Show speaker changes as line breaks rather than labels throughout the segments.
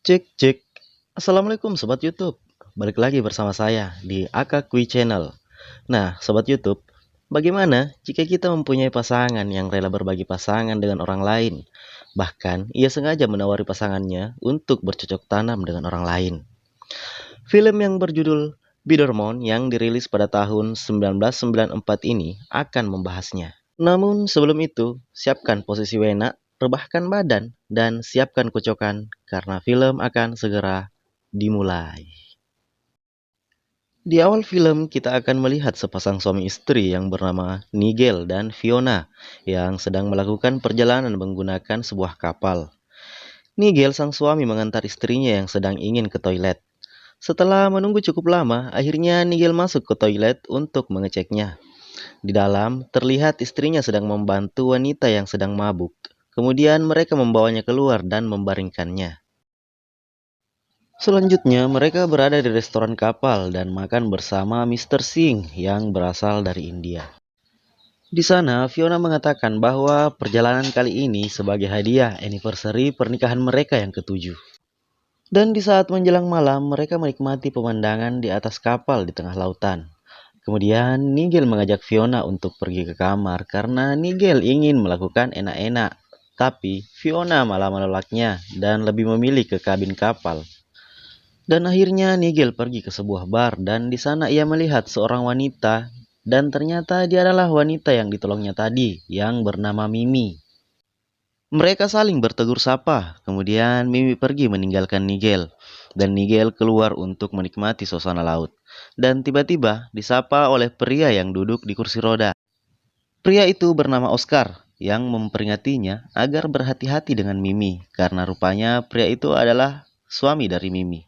Cek cek. Assalamualaikum sobat YouTube. Balik lagi bersama saya di Akakui Channel. Nah, sobat YouTube, bagaimana jika kita mempunyai pasangan yang rela berbagi pasangan dengan orang lain? Bahkan ia sengaja menawari pasangannya untuk bercocok tanam dengan orang lain. Film yang berjudul Bidermon yang dirilis pada tahun 1994 ini akan membahasnya. Namun sebelum itu, siapkan posisi wena, rebahkan badan, dan siapkan kocokan karena film akan segera dimulai. Di awal film kita akan melihat sepasang suami istri yang bernama Nigel dan Fiona yang sedang melakukan perjalanan menggunakan sebuah kapal. Nigel sang suami mengantar istrinya yang sedang ingin ke toilet. Setelah menunggu cukup lama, akhirnya Nigel masuk ke toilet untuk mengeceknya. Di dalam, terlihat istrinya sedang membantu wanita yang sedang mabuk. Kemudian mereka membawanya keluar dan membaringkannya. Selanjutnya, mereka berada di restoran kapal dan makan bersama Mr. Singh yang berasal dari India. Di sana, Fiona mengatakan bahwa perjalanan kali ini sebagai hadiah anniversary pernikahan mereka yang ketujuh. Dan di saat menjelang malam, mereka menikmati pemandangan di atas kapal di tengah lautan. Kemudian Nigel mengajak Fiona untuk pergi ke kamar karena Nigel ingin melakukan enak-enak. Tapi Fiona malah menolaknya dan lebih memilih ke kabin kapal. Dan akhirnya Nigel pergi ke sebuah bar dan di sana ia melihat seorang wanita dan ternyata dia adalah wanita yang ditolongnya tadi yang bernama Mimi. Mereka saling bertegur sapa, kemudian Mimi pergi meninggalkan Nigel, dan Nigel keluar untuk menikmati suasana laut. Dan tiba-tiba disapa oleh pria yang duduk di kursi roda. Pria itu bernama Oscar, yang memperingatinya agar berhati-hati dengan Mimi, karena rupanya pria itu adalah suami dari Mimi.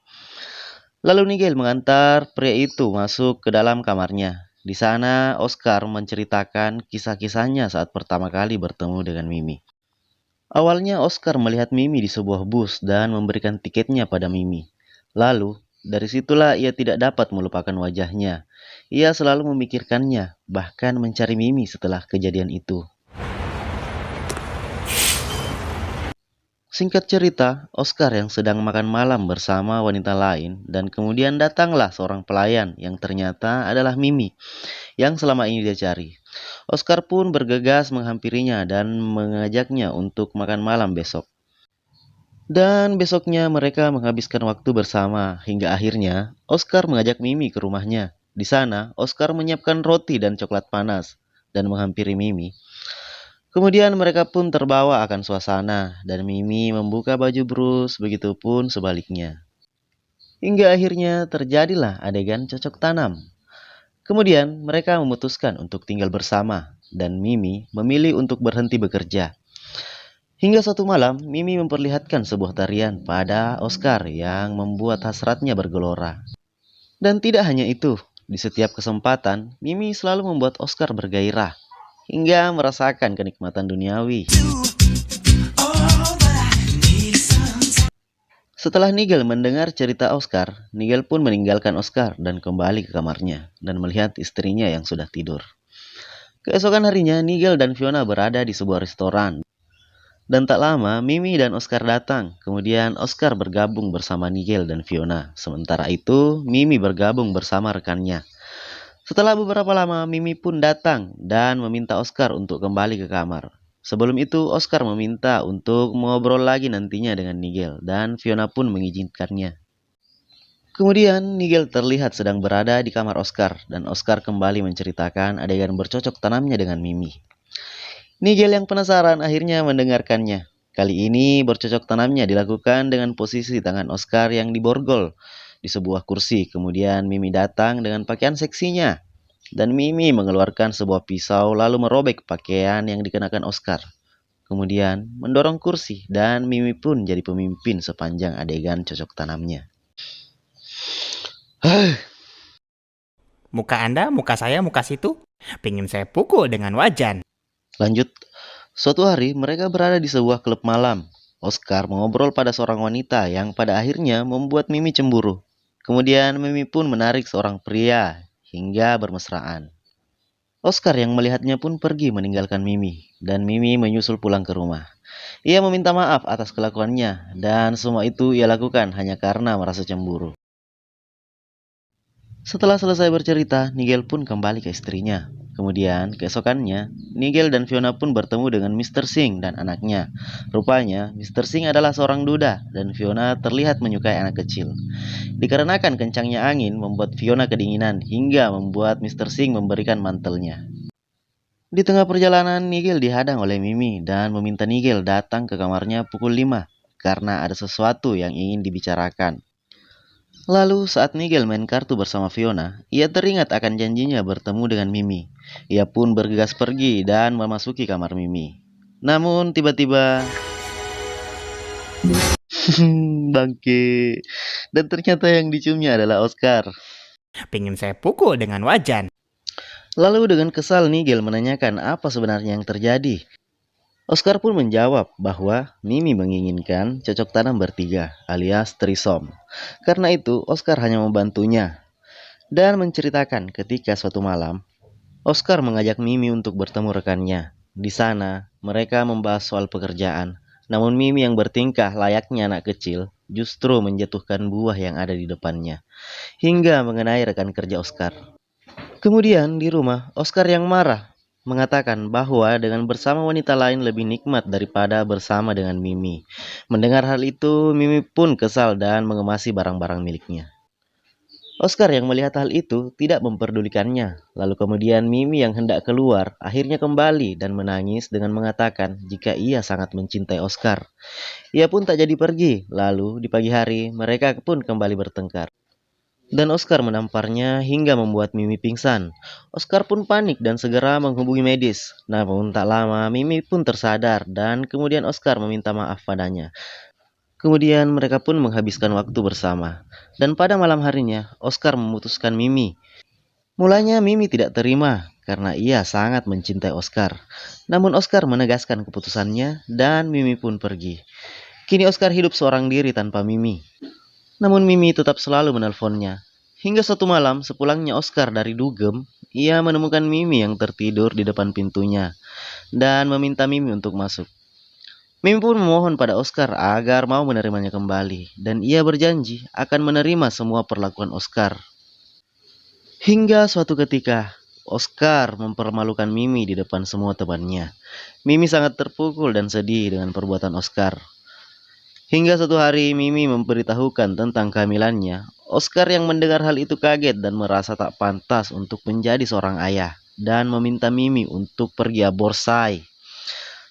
Lalu Nigel mengantar pria itu masuk ke dalam kamarnya. Di sana Oscar menceritakan kisah-kisahnya saat pertama kali bertemu dengan Mimi. Awalnya Oscar melihat Mimi di sebuah bus dan memberikan tiketnya pada Mimi. Lalu, dari situlah ia tidak dapat melupakan wajahnya. Ia selalu memikirkannya, bahkan mencari Mimi setelah kejadian itu. Singkat cerita, Oscar yang sedang makan malam bersama wanita lain dan kemudian datanglah seorang pelayan yang ternyata adalah Mimi yang selama ini dia cari. Oscar pun bergegas menghampirinya dan mengajaknya untuk makan malam besok. Dan besoknya mereka menghabiskan waktu bersama hingga akhirnya Oscar mengajak Mimi ke rumahnya. Di sana, Oscar menyiapkan roti dan coklat panas dan menghampiri Mimi. Kemudian mereka pun terbawa akan suasana dan Mimi membuka baju brus, begitupun sebaliknya. Hingga akhirnya terjadilah adegan cocok tanam. Kemudian mereka memutuskan untuk tinggal bersama dan Mimi memilih untuk berhenti bekerja. Hingga suatu malam, Mimi memperlihatkan sebuah tarian pada Oscar yang membuat hasratnya bergelora. Dan tidak hanya itu, di setiap kesempatan, Mimi selalu membuat Oscar bergairah hingga merasakan kenikmatan duniawi. Setelah Nigel mendengar cerita Oscar, Nigel pun meninggalkan Oscar dan kembali ke kamarnya dan melihat istrinya yang sudah tidur. Keesokan harinya, Nigel dan Fiona berada di sebuah restoran. Dan tak lama, Mimi dan Oscar datang. Kemudian Oscar bergabung bersama Nigel dan Fiona. Sementara itu, Mimi bergabung bersama rekannya. Setelah beberapa lama, Mimi pun datang dan meminta Oscar untuk kembali ke kamar. Sebelum itu, Oscar meminta untuk mengobrol lagi nantinya dengan Nigel dan Fiona pun mengizinkannya. Kemudian, Nigel terlihat sedang berada di kamar Oscar dan Oscar kembali menceritakan adegan bercocok tanamnya dengan Mimi. Nigel yang penasaran akhirnya mendengarkannya. Kali ini bercocok tanamnya dilakukan dengan posisi tangan Oscar yang diborgol di sebuah kursi. Kemudian Mimi datang dengan pakaian seksinya. Dan Mimi mengeluarkan sebuah pisau lalu merobek pakaian yang dikenakan Oscar. Kemudian mendorong kursi dan Mimi pun jadi pemimpin sepanjang adegan cocok tanamnya.
Muka Anda, muka saya, muka situ. Pengen saya pukul dengan wajan.
Lanjut, suatu hari mereka berada di sebuah klub malam. Oscar mengobrol pada seorang wanita yang pada akhirnya membuat Mimi cemburu. Kemudian Mimi pun menarik seorang pria hingga bermesraan. Oscar yang melihatnya pun pergi meninggalkan Mimi dan Mimi menyusul pulang ke rumah. Ia meminta maaf atas kelakuannya, dan semua itu ia lakukan hanya karena merasa cemburu. Setelah selesai bercerita, Nigel pun kembali ke istrinya. Kemudian, keesokannya, Nigel dan Fiona pun bertemu dengan Mr. Singh dan anaknya. Rupanya, Mr. Singh adalah seorang duda, dan Fiona terlihat menyukai anak kecil. Dikarenakan kencangnya angin membuat Fiona kedinginan, hingga membuat Mr. Singh memberikan mantelnya. Di tengah perjalanan, Nigel dihadang oleh Mimi dan meminta Nigel datang ke kamarnya pukul 5 karena ada sesuatu yang ingin dibicarakan. Lalu saat Nigel main kartu bersama Fiona, ia teringat akan janjinya bertemu dengan Mimi. Ia pun bergegas pergi dan memasuki kamar Mimi. Namun tiba-tiba bangke. Dan ternyata yang diciumnya adalah Oscar.
Pengen saya pukul dengan wajan.
Lalu dengan kesal Nigel menanyakan apa sebenarnya yang terjadi. Oscar pun menjawab bahwa Mimi menginginkan cocok tanam bertiga alias trisom. Karena itu Oscar hanya membantunya dan menceritakan ketika suatu malam Oscar mengajak Mimi untuk bertemu rekannya. Di sana mereka membahas soal pekerjaan. Namun Mimi yang bertingkah layaknya anak kecil justru menjatuhkan buah yang ada di depannya hingga mengenai rekan kerja Oscar. Kemudian di rumah, Oscar yang marah mengatakan bahwa dengan bersama wanita lain lebih nikmat daripada bersama dengan Mimi. Mendengar hal itu, Mimi pun kesal dan mengemasi barang-barang miliknya. Oscar yang melihat hal itu tidak memperdulikannya. Lalu kemudian Mimi yang hendak keluar akhirnya kembali dan menangis dengan mengatakan jika ia sangat mencintai Oscar. Ia pun tak jadi pergi. Lalu di pagi hari mereka pun kembali bertengkar. Dan Oscar menamparnya hingga membuat Mimi pingsan. Oscar pun panik dan segera menghubungi medis. Namun tak lama Mimi pun tersadar dan kemudian Oscar meminta maaf padanya. Kemudian mereka pun menghabiskan waktu bersama. Dan pada malam harinya Oscar memutuskan Mimi. Mulanya Mimi tidak terima karena ia sangat mencintai Oscar. Namun Oscar menegaskan keputusannya dan Mimi pun pergi. Kini Oscar hidup seorang diri tanpa Mimi. Namun Mimi tetap selalu menelponnya. Hingga suatu malam sepulangnya Oscar dari dugem, ia menemukan Mimi yang tertidur di depan pintunya dan meminta Mimi untuk masuk. Mimi pun memohon pada Oscar agar mau menerimanya kembali dan ia berjanji akan menerima semua perlakuan Oscar. Hingga suatu ketika, Oscar mempermalukan Mimi di depan semua temannya. Mimi sangat terpukul dan sedih dengan perbuatan Oscar. Hingga suatu hari Mimi memberitahukan tentang kehamilannya. Oscar yang mendengar hal itu kaget dan merasa tak pantas untuk menjadi seorang ayah dan meminta Mimi untuk pergi aborsi.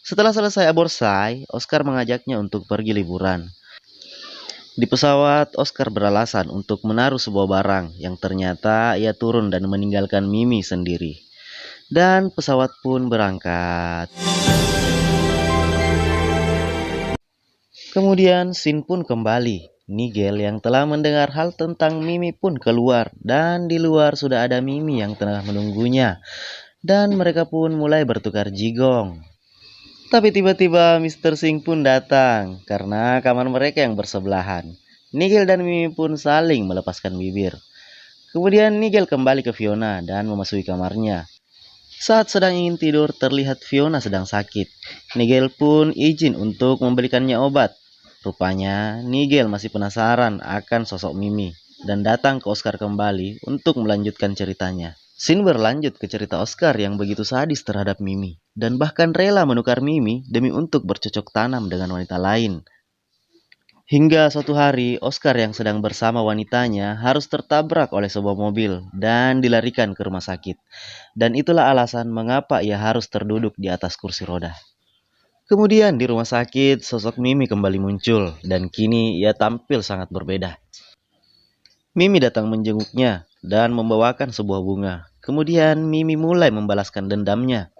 Setelah selesai aborsi, Oscar mengajaknya untuk pergi liburan. Di pesawat, Oscar beralasan untuk menaruh sebuah barang yang ternyata ia turun dan meninggalkan Mimi sendiri. Dan pesawat pun berangkat. Kemudian Sin pun kembali. Nigel yang telah mendengar hal tentang Mimi pun keluar dan di luar sudah ada Mimi yang tengah menunggunya. Dan mereka pun mulai bertukar jigong. Tapi tiba-tiba Mr. Singh pun datang karena kamar mereka yang bersebelahan. Nigel dan Mimi pun saling melepaskan bibir. Kemudian Nigel kembali ke Fiona dan memasuki kamarnya. Saat sedang ingin tidur, terlihat Fiona sedang sakit. Nigel pun izin untuk membelikannya obat. Rupanya, Nigel masih penasaran akan sosok Mimi dan datang ke Oscar kembali untuk melanjutkan ceritanya. Sin berlanjut ke cerita Oscar yang begitu sadis terhadap Mimi dan bahkan rela menukar Mimi demi untuk bercocok tanam dengan wanita lain. Hingga suatu hari, Oscar yang sedang bersama wanitanya harus tertabrak oleh sebuah mobil dan dilarikan ke rumah sakit. Dan itulah alasan mengapa ia harus terduduk di atas kursi roda. Kemudian di rumah sakit, sosok Mimi kembali muncul dan kini ia tampil sangat berbeda. Mimi datang menjenguknya dan membawakan sebuah bunga. Kemudian Mimi mulai membalaskan dendamnya.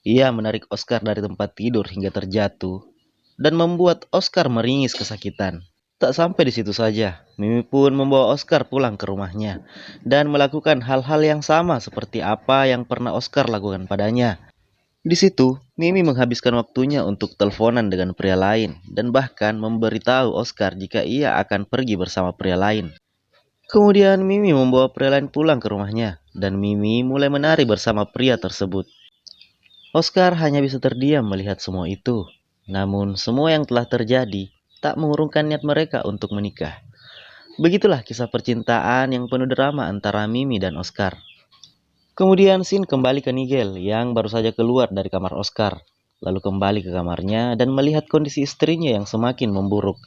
Ia menarik Oscar dari tempat tidur hingga terjatuh dan membuat Oscar meringis kesakitan. Tak sampai di situ saja, Mimi pun membawa Oscar pulang ke rumahnya dan melakukan hal-hal yang sama seperti apa yang pernah Oscar lakukan padanya. Di situ, Mimi menghabiskan waktunya untuk teleponan dengan pria lain dan bahkan memberitahu Oscar jika ia akan pergi bersama pria lain. Kemudian Mimi membawa pria lain pulang ke rumahnya dan Mimi mulai menari bersama pria tersebut. Oscar hanya bisa terdiam melihat semua itu. Namun semua yang telah terjadi tak mengurungkan niat mereka untuk menikah. Begitulah kisah percintaan yang penuh drama antara Mimi dan Oscar. Kemudian Sin kembali ke Nigel yang baru saja keluar dari kamar Oscar. Lalu kembali ke kamarnya dan melihat kondisi istrinya yang semakin memburuk.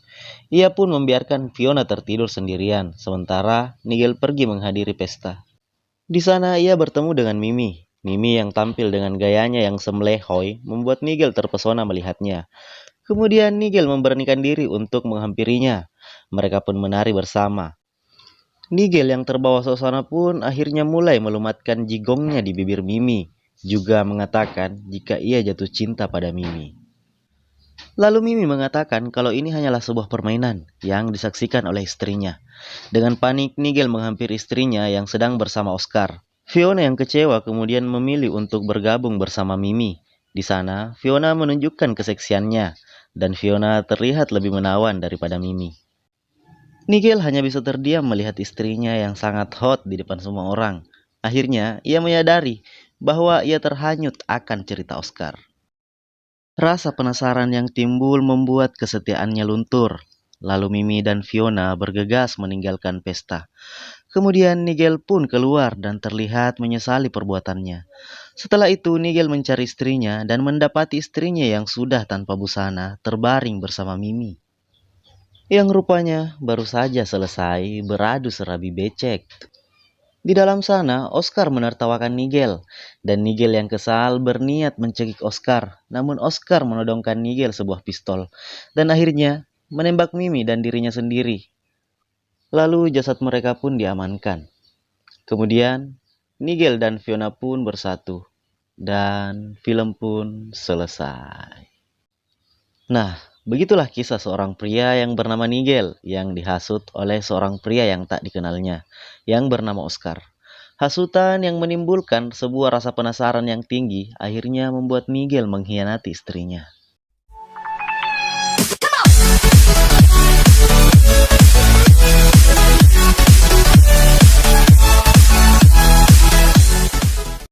Ia pun membiarkan Fiona tertidur sendirian, sementara Nigel pergi menghadiri pesta. Di sana ia bertemu dengan Mimi. Mimi yang tampil dengan gayanya yang semlehoi membuat Nigel terpesona melihatnya. Kemudian Nigel memberanikan diri untuk menghampirinya. Mereka pun menari bersama. Nigel yang terbawa suasana pun akhirnya mulai melumatkan jigongnya di bibir Mimi, juga mengatakan jika ia jatuh cinta pada Mimi. Lalu Mimi mengatakan kalau ini hanyalah sebuah permainan yang disaksikan oleh istrinya. Dengan panik, Nigel menghampiri istrinya yang sedang bersama Oscar. Fiona yang kecewa kemudian memilih untuk bergabung bersama Mimi. Di sana, Fiona menunjukkan keseksiannya, dan Fiona terlihat lebih menawan daripada Mimi. Nigel hanya bisa terdiam melihat istrinya yang sangat hot di depan semua orang. Akhirnya, ia menyadari bahwa ia terhanyut akan cerita Oscar. Rasa penasaran yang timbul membuat kesetiaannya luntur. Lalu Mimi dan Fiona bergegas meninggalkan pesta. Kemudian Nigel pun keluar dan terlihat menyesali perbuatannya. Setelah itu Nigel mencari istrinya dan mendapati istrinya yang sudah tanpa busana terbaring bersama Mimi, yang rupanya baru saja selesai beradu serabi becek. Di dalam sana, Oscar menertawakan Nigel, dan Nigel yang kesal berniat mencekik Oscar. Namun Oscar menodongkan Nigel sebuah pistol, dan akhirnya menembak Mimi dan dirinya sendiri. Lalu jasad mereka pun diamankan. Kemudian, Nigel dan Fiona pun bersatu, dan film pun selesai. Nah, begitulah kisah seorang pria yang bernama Nigel yang dihasut oleh seorang pria yang tak dikenalnya, yang bernama Oscar. Hasutan yang menimbulkan sebuah rasa penasaran yang tinggi akhirnya membuat Nigel mengkhianati istrinya.